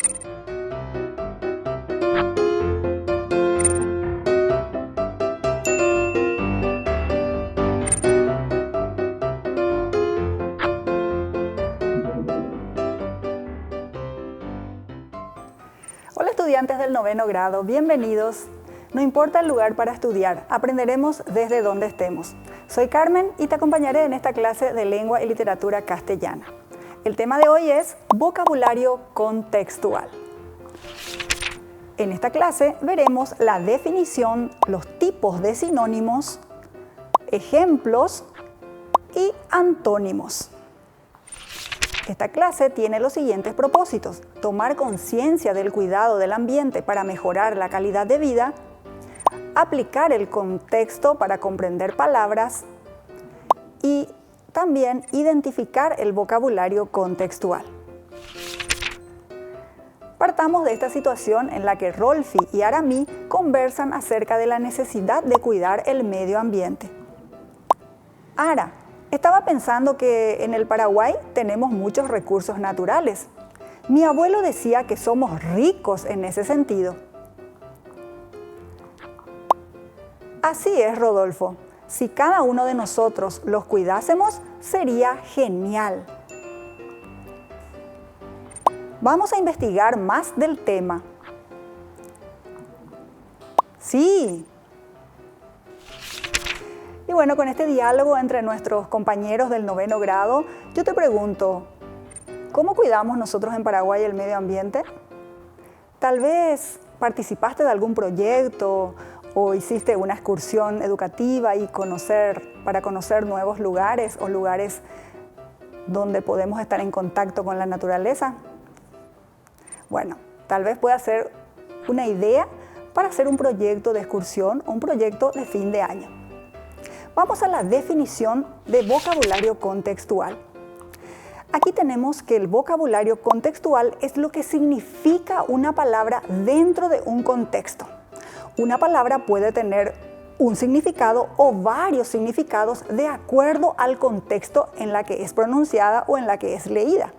Hola estudiantes del 9º grado, bienvenidos. No importa el lugar para estudiar, aprenderemos desde donde estemos. Soy Carmen y te acompañaré en esta clase de lengua y literatura castellana. El tema de hoy es vocabulario contextual. En esta clase veremos la definición, los tipos de sinónimos, ejemplos y antónimos. Esta clase tiene los siguientes propósitos: tomar conciencia del cuidado del ambiente para mejorar la calidad de vida, aplicar el contexto para comprender palabras y también identificar el vocabulario contextual. Partamos de esta situación en la que Rolfi y Aramí conversan acerca de la necesidad de cuidar el medio ambiente. Ara: estaba pensando que en el Paraguay tenemos muchos recursos naturales. Mi abuelo decía que somos ricos en ese sentido. Así es, Rodolfo. Si cada uno de nosotros los cuidásemos, sería genial. Vamos a investigar más del tema. Sí. Y bueno, con este diálogo entre nuestros compañeros del 9º grado, yo te pregunto, ¿cómo cuidamos nosotros en Paraguay el medio ambiente? Tal vez participaste de algún proyecto o hiciste una excursión educativa para conocer nuevos lugares o lugares donde podemos estar en contacto con la naturaleza. Bueno, tal vez pueda ser una idea para hacer un proyecto de excursión o un proyecto de fin de año. Vamos a la definición de vocabulario contextual. Aquí tenemos que el vocabulario contextual es lo que significa una palabra dentro de un contexto. Una palabra puede tener un significado o varios significados de acuerdo al contexto en la que es pronunciada o en la que es leída.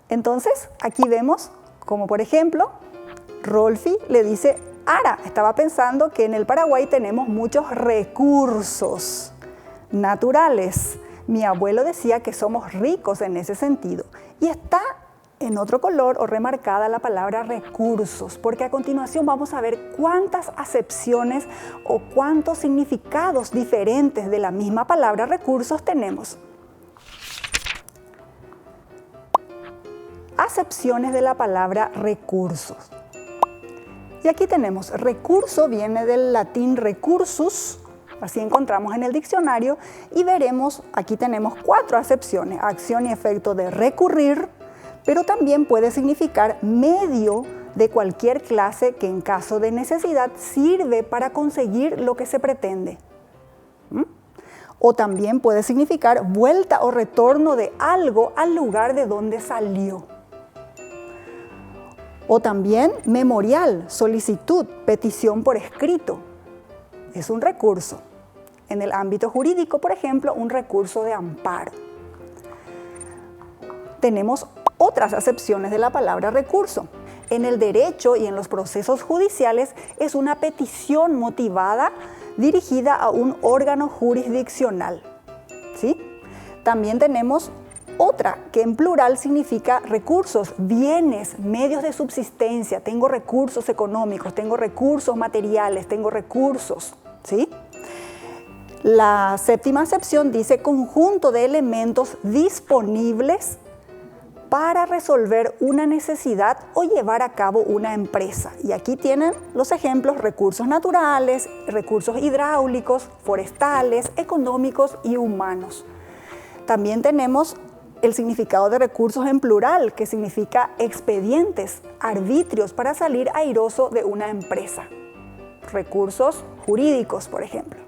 Entonces, aquí vemos como por ejemplo, Rolfi le dice: Ara, estaba pensando que en el Paraguay tenemos muchos recursos naturales. Mi abuelo decía que somos ricos en ese sentido. Y está en otro color o remarcada la palabra recursos, porque a continuación vamos a ver cuántas acepciones o cuántos significados diferentes de la misma palabra recursos tenemos. Acepciones de la palabra recursos. Y aquí tenemos recurso, viene del latín recursus, así encontramos en el diccionario, y veremos, aquí tenemos 4 acepciones: acción y efecto de recurrir, pero también puede significar medio de cualquier clase que en caso de necesidad sirve para conseguir lo que se pretende. O también puede significar vuelta o retorno de algo al lugar de donde salió. O también memorial, solicitud, petición por escrito. Es un recurso. En el ámbito jurídico, por ejemplo, un recurso de amparo. Tenemos otras acepciones de la palabra recurso. En el derecho y en los procesos judiciales es una petición motivada dirigida a un órgano jurisdiccional. ¿Sí? También tenemos otra que en plural significa recursos, bienes, medios de subsistencia. Tengo recursos económicos, tengo recursos materiales, tengo recursos. ¿Sí? La séptima acepción dice conjunto de elementos disponibles para resolver una necesidad o llevar a cabo una empresa. Y aquí tienen los ejemplos: recursos naturales, recursos hidráulicos, forestales, económicos y humanos. También tenemos el significado de recursos en plural, que significa expedientes, arbitrios para salir airoso de una empresa. Recursos jurídicos, por ejemplo.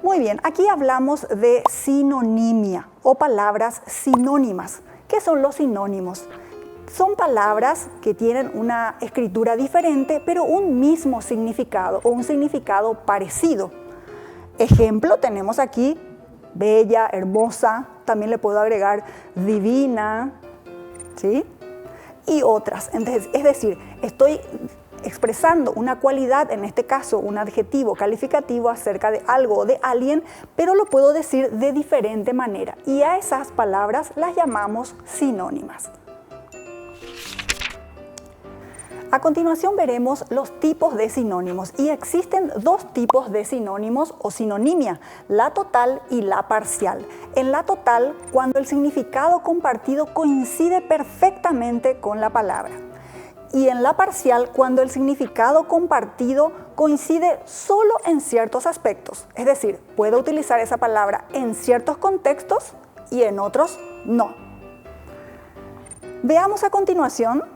Muy bien, aquí hablamos de sinonimia o palabras sinónimas. ¿Qué son los sinónimos? Son palabras que tienen una escritura diferente, pero un mismo significado o un significado parecido. Ejemplo, tenemos aquí bella, hermosa, también le puedo agregar divina, ¿sí? Y otras. Entonces, es decir, estoy expresando una cualidad, en este caso un adjetivo calificativo acerca de algo o de alguien, pero lo puedo decir de diferente manera. Y a esas palabras las llamamos sinónimas. A continuación veremos los tipos de sinónimos y existen dos tipos de sinónimos o sinonimia, la total y la parcial. En la total, cuando el significado compartido coincide perfectamente con la palabra. Y en la parcial, cuando el significado compartido coincide solo en ciertos aspectos. Es decir, puedo utilizar esa palabra en ciertos contextos y en otros no. Veamos a continuación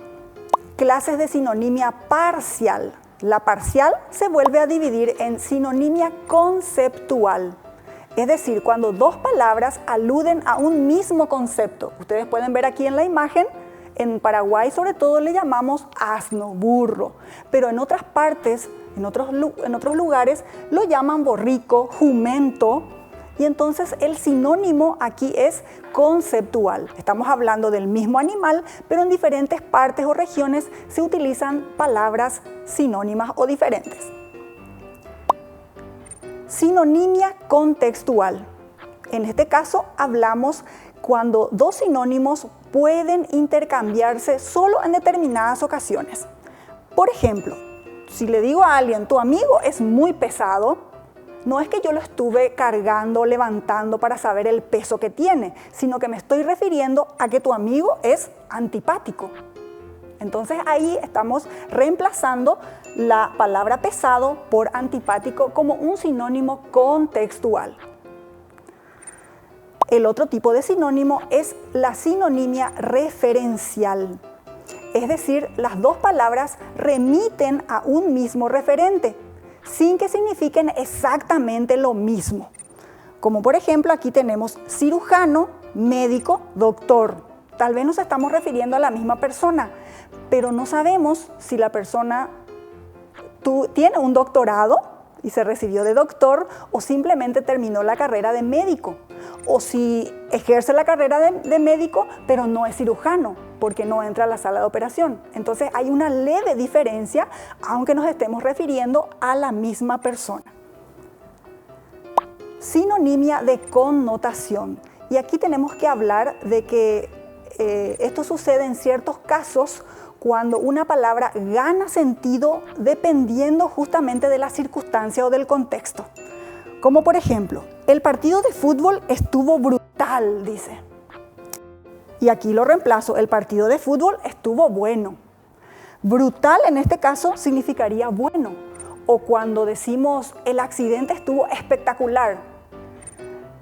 clases de sinonimia parcial. La parcial se vuelve a dividir en sinonimia conceptual. Es decir, cuando dos palabras aluden a un mismo concepto. Ustedes pueden ver aquí en la imagen, en Paraguay sobre todo le llamamos asno, burro, pero en otras partes, en otros lugares, lo llaman borrico, jumento, y entonces el sinónimo aquí es conceptual. Estamos hablando del mismo animal, pero en diferentes partes o regiones se utilizan palabras sinónimas o diferentes. Sinonimia contextual. En este caso hablamos cuando dos sinónimos pueden intercambiarse solo en determinadas ocasiones. Por ejemplo, si le digo a alguien, tu amigo es muy pesado, no es que yo lo estuve cargando, levantando para saber el peso que tiene, sino que me estoy refiriendo a que tu amigo es antipático. Entonces ahí estamos reemplazando la palabra pesado por antipático como un sinónimo contextual. El otro tipo de sinónimo es la sinonimia referencial. Es decir, las dos palabras remiten a un mismo referente, sin que signifiquen exactamente lo mismo. Como por ejemplo, aquí tenemos cirujano, médico, doctor. Tal vez nos estamos refiriendo a la misma persona, pero no sabemos si la persona tiene un doctorado y se recibió de doctor o simplemente terminó la carrera de médico. O si ejerce la carrera de médico, pero no es cirujano, porque no entra a la sala de operación. Entonces hay una leve diferencia, aunque nos estemos refiriendo a la misma persona. Sinonimia de connotación. Y aquí tenemos que hablar de que esto sucede en ciertos casos cuando una palabra gana sentido dependiendo justamente de la circunstancia o del contexto. Como por ejemplo, el partido de fútbol estuvo brutal, dice. Y aquí lo reemplazo, el partido de fútbol estuvo bueno. Brutal en este caso significaría bueno. O cuando decimos el accidente estuvo espectacular.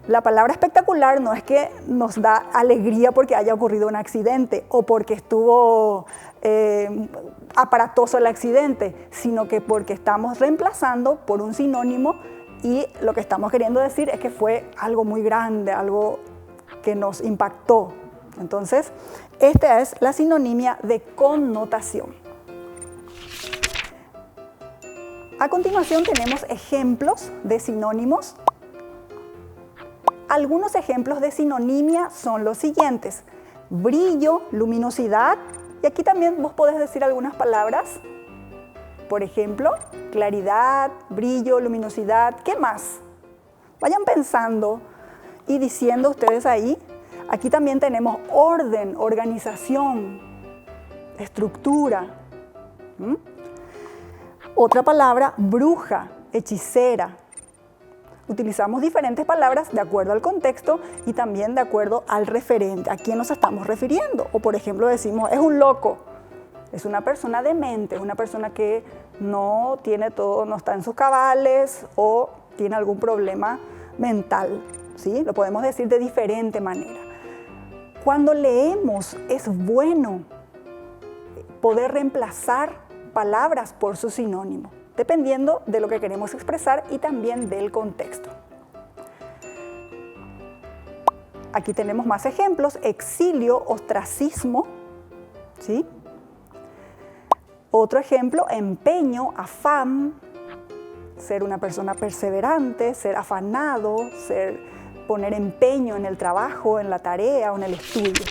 La palabra espectacular no es que nos da alegría porque haya ocurrido un accidente o porque estuvo aparatoso el accidente, sino que porque estamos reemplazando por un sinónimo y lo que estamos queriendo decir es que fue algo muy grande, algo que nos impactó. Entonces, esta es la sinonimia de connotación. A continuación tenemos ejemplos de sinónimos. Algunos ejemplos de sinonimia son los siguientes: brillo, luminosidad, y aquí también vos podés decir algunas palabras. Por ejemplo, claridad, brillo, luminosidad, ¿qué más? Vayan pensando y diciendo ustedes ahí. Aquí también tenemos orden, organización, estructura. Otra palabra, bruja, hechicera. Utilizamos diferentes palabras de acuerdo al contexto y también de acuerdo al referente, a quién nos estamos refiriendo. O por ejemplo decimos, es un loco. Es una persona demente, una persona que no tiene todo, no está en sus cabales o tiene algún problema mental, ¿sí? Lo podemos decir de diferente manera. Cuando leemos, es bueno poder reemplazar palabras por su sinónimo, dependiendo de lo que queremos expresar y también del contexto. Aquí tenemos más ejemplos: exilio, ostracismo, ¿sí? Otro ejemplo, empeño, afán, ser una persona perseverante, ser afanado, ser poner empeño en el trabajo, en la tarea o en el estudio.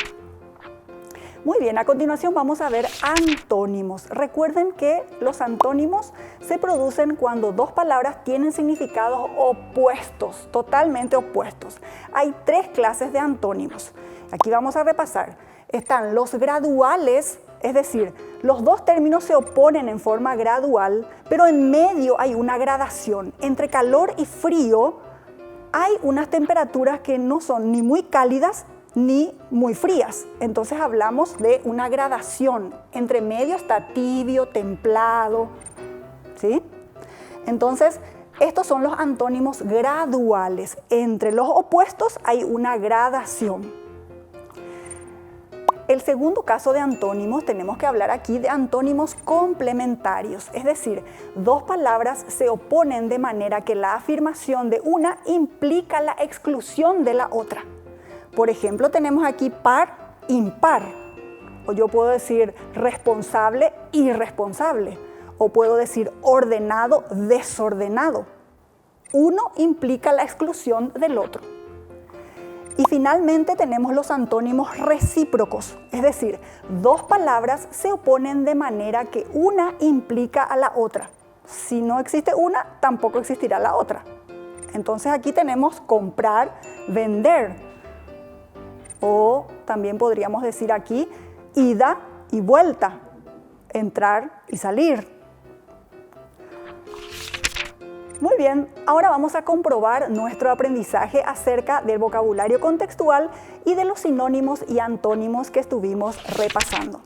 Muy bien, a continuación vamos a ver antónimos. Recuerden que los antónimos se producen cuando dos palabras tienen significados opuestos, totalmente opuestos. Hay 3 clases de antónimos. Aquí vamos a repasar. Están los graduales, es decir, los dos términos se oponen en forma gradual, pero en medio hay una gradación. Entre calor y frío hay unas temperaturas que no son ni muy cálidas ni muy frías. Entonces hablamos de una gradación. Entre medio está tibio, templado, ¿sí? Entonces, estos son los antónimos graduales. Entre los opuestos hay una gradación. El segundo caso de antónimos, tenemos que hablar aquí de antónimos complementarios, es decir, dos palabras se oponen de manera que la afirmación de una implica la exclusión de la otra. Por ejemplo, tenemos aquí par, impar, o yo puedo decir responsable, irresponsable, o puedo decir ordenado, desordenado. Uno implica la exclusión del otro. Y finalmente tenemos los antónimos recíprocos, es decir, dos palabras se oponen de manera que una implica a la otra. Si no existe una, tampoco existirá la otra. Entonces aquí tenemos comprar, vender. O también podríamos decir aquí ida y vuelta, entrar y salir. Muy bien, ahora vamos a comprobar nuestro aprendizaje acerca del vocabulario contextual y de los sinónimos y antónimos que estuvimos repasando.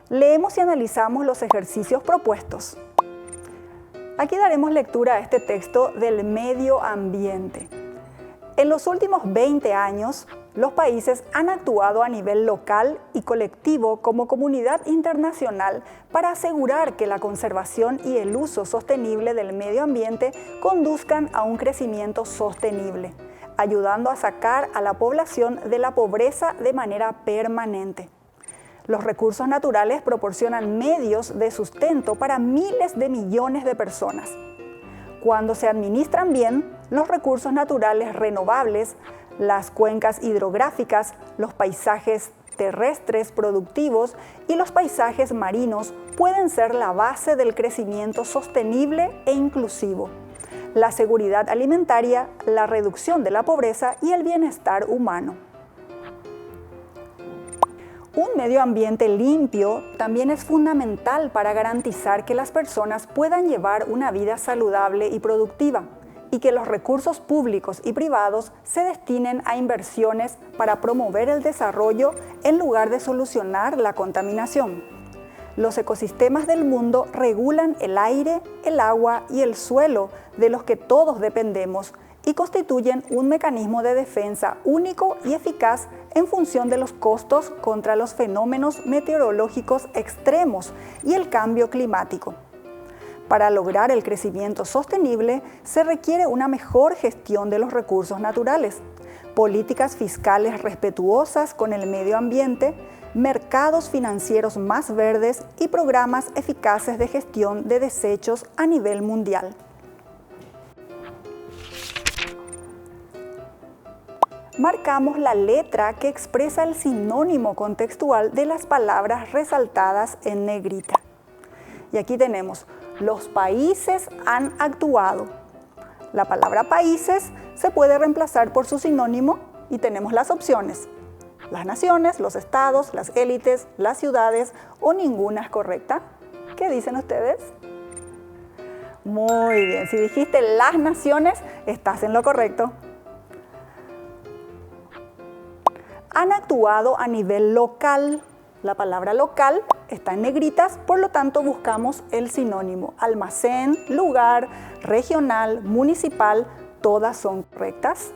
Leemos y analizamos los ejercicios propuestos. Aquí daremos lectura a este texto del medio ambiente. En los últimos 20 años, los países han actuado a nivel local y colectivo como comunidad internacional para asegurar que la conservación y el uso sostenible del medio ambiente conduzcan a un crecimiento sostenible, ayudando a sacar a la población de la pobreza de manera permanente. Los recursos naturales proporcionan medios de sustento para miles de millones de personas. Cuando se administran bien, los recursos naturales renovables, las cuencas hidrográficas, los paisajes terrestres productivos y los paisajes marinos pueden ser la base del crecimiento sostenible e inclusivo, la seguridad alimentaria, la reducción de la pobreza y el bienestar humano. Un medio ambiente limpio también es fundamental para garantizar que las personas puedan llevar una vida saludable y productiva, y que los recursos públicos y privados se destinen a inversiones para promover el desarrollo en lugar de solucionar la contaminación. Los ecosistemas del mundo regulan el aire, el agua y el suelo de los que todos dependemos y constituyen un mecanismo de defensa único y eficaz en función de los costos contra los fenómenos meteorológicos extremos y el cambio climático. Para lograr el crecimiento sostenible, se requiere una mejor gestión de los recursos naturales, políticas fiscales respetuosas con el medio ambiente, mercados financieros más verdes y programas eficaces de gestión de desechos a nivel mundial. Marcamos la letra que expresa el sinónimo contextual de las palabras resaltadas en negrita. Y aquí tenemos: los países han actuado. La palabra países se puede reemplazar por su sinónimo y tenemos las opciones: las naciones, los estados, las élites, las ciudades o ninguna es correcta. ¿Qué dicen ustedes? Muy bien, si dijiste las naciones, estás en lo correcto. Han actuado a nivel local. La palabra local está en negritas, por lo tanto buscamos el sinónimo: almacén, lugar, regional, municipal, todas son correctas.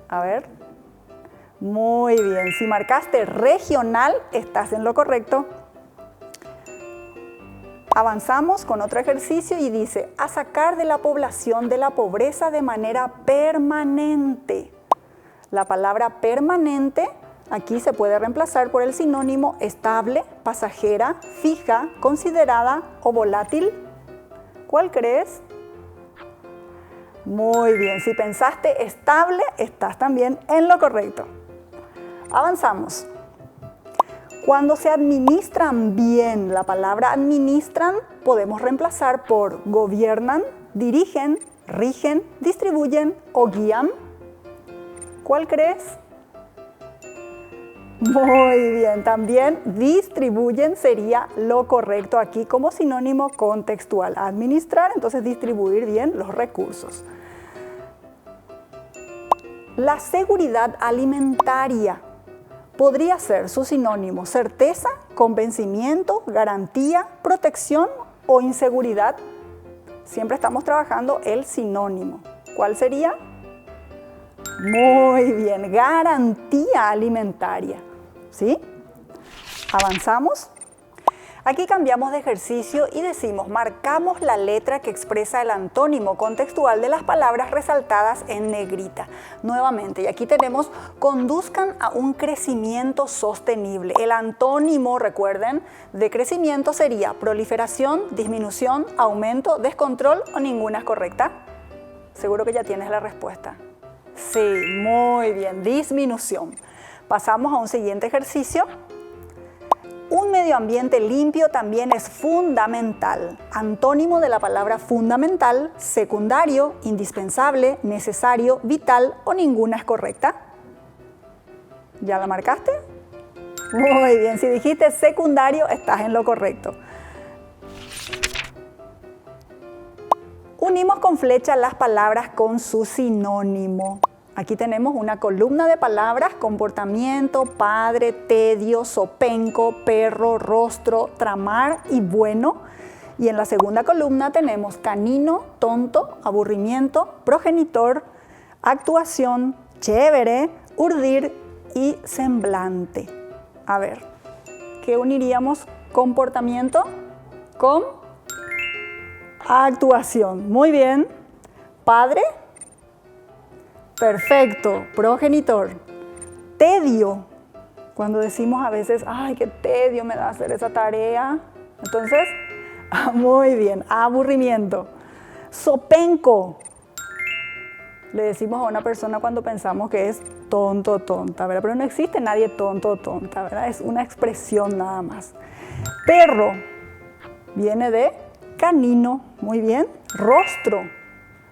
A ver. Muy bien, si marcaste regional, estás en lo correcto. Avanzamos con otro ejercicio y dice: a sacar de la población de la pobreza de manera permanente. La palabra permanente aquí se puede reemplazar por el sinónimo estable, pasajera, fija, considerada o volátil. ¿Cuál crees? Muy bien, si pensaste estable, estás también en lo correcto. Avanzamos. Cuando se administran bien, la palabra administran podemos reemplazar por gobiernan, dirigen, rigen, distribuyen o guían. ¿Cuál crees? Muy bien, también distribuyen sería lo correcto aquí como sinónimo contextual. Administrar, entonces distribuir bien los recursos. La seguridad alimentaria podría ser su sinónimo certeza, convencimiento, garantía, protección o inseguridad. Siempre estamos trabajando el sinónimo. ¿Cuál sería? Muy bien, garantía alimentaria. ¿Sí? Avanzamos. Aquí cambiamos de ejercicio y decimos, marcamos la letra que expresa el antónimo contextual de las palabras resaltadas en negrita. Nuevamente, y aquí tenemos, conduzcan a un crecimiento sostenible. El antónimo, recuerden, de crecimiento sería proliferación, disminución, aumento, descontrol o ninguna es correcta. Seguro que ya tienes la respuesta. Sí, muy bien, disminución. Pasamos a un siguiente ejercicio. Un medio ambiente limpio también es fundamental. Antónimo de la palabra fundamental, secundario, indispensable, necesario, vital o ninguna es correcta. ¿Ya la marcaste? Muy bien, si dijiste secundario, estás en lo correcto. Unimos con flecha las palabras con su sinónimo. Aquí tenemos una columna de palabras: comportamiento, padre, tedio, zopenco, perro, rostro, tramar y bueno. Y en la segunda columna tenemos canino, tonto, aburrimiento, progenitor, actuación, chévere, urdir y semblante. A ver, ¿qué uniríamos comportamiento con actuación? Muy bien. Padre. Perfecto, progenitor. Tedio, cuando decimos a veces, ay, qué tedio me da hacer esa tarea. Entonces, muy bien, aburrimiento. Zopenco, le decimos a una persona cuando pensamos que es tonto o tonta, ¿verdad? Pero no existe nadie tonto o tonta, ¿verdad? Es una expresión nada más. Perro, viene de canino, muy bien. Rostro,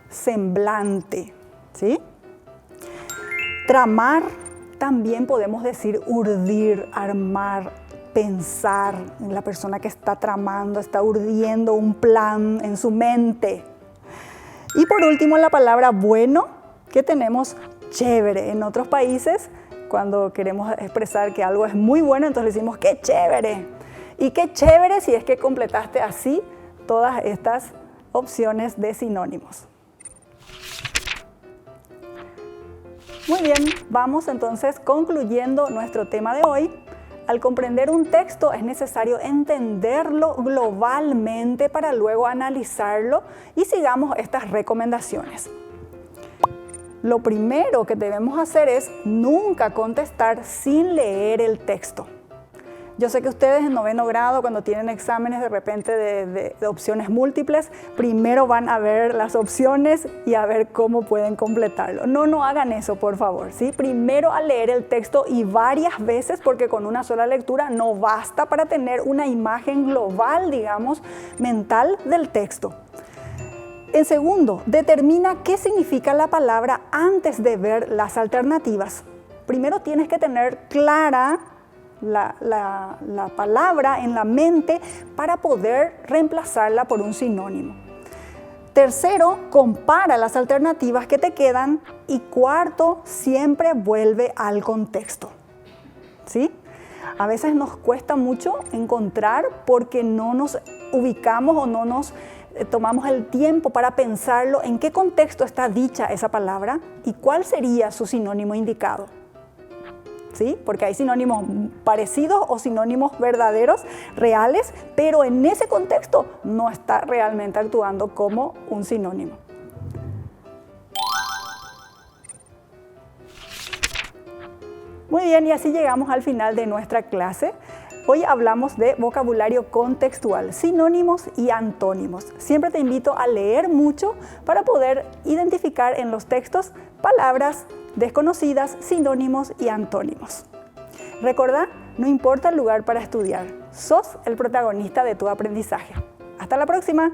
semblante, ¿sí? Tramar, también podemos decir urdir, armar, pensar en la persona que está tramando, está urdiendo un plan en su mente. Y por último, la palabra bueno, que tenemos chévere. En otros países, cuando queremos expresar que algo es muy bueno, entonces decimos ¡qué chévere! Y qué chévere si es que completaste así todas estas opciones de sinónimos. Muy bien, vamos entonces concluyendo nuestro tema de hoy. Al comprender un texto es necesario entenderlo globalmente para luego analizarlo y sigamos estas recomendaciones. Lo primero que debemos hacer es nunca contestar sin leer el texto. Yo sé que ustedes en 9º grado, cuando tienen exámenes de repente de opciones múltiples, primero van a ver las opciones y a ver cómo pueden completarlo. No hagan eso, por favor, ¿sí? Primero a leer el texto y varias veces, porque con una sola lectura no basta para tener una imagen global, digamos, mental del texto. En segundo, determina qué significa la palabra antes de ver las alternativas. Primero tienes que tener clara la palabra en la mente para poder reemplazarla por un sinónimo. Tercero, compara las alternativas que te quedan. Y cuarto, siempre vuelve al contexto. ¿Sí? A veces nos cuesta mucho encontrar porque no nos ubicamos o no nos tomamos el tiempo para pensarlo en qué contexto está dicha esa palabra y cuál sería su sinónimo indicado. ¿Sí? Porque hay sinónimos parecidos o sinónimos verdaderos, reales, pero en ese contexto no está realmente actuando como un sinónimo. Muy bien, y así llegamos al final de nuestra clase. Hoy hablamos de vocabulario contextual, sinónimos y antónimos. Siempre te invito a leer mucho para poder identificar en los textos palabras desconocidas, sinónimos y antónimos. Recordá, no importa el lugar para estudiar, sos el protagonista de tu aprendizaje. ¡Hasta la próxima!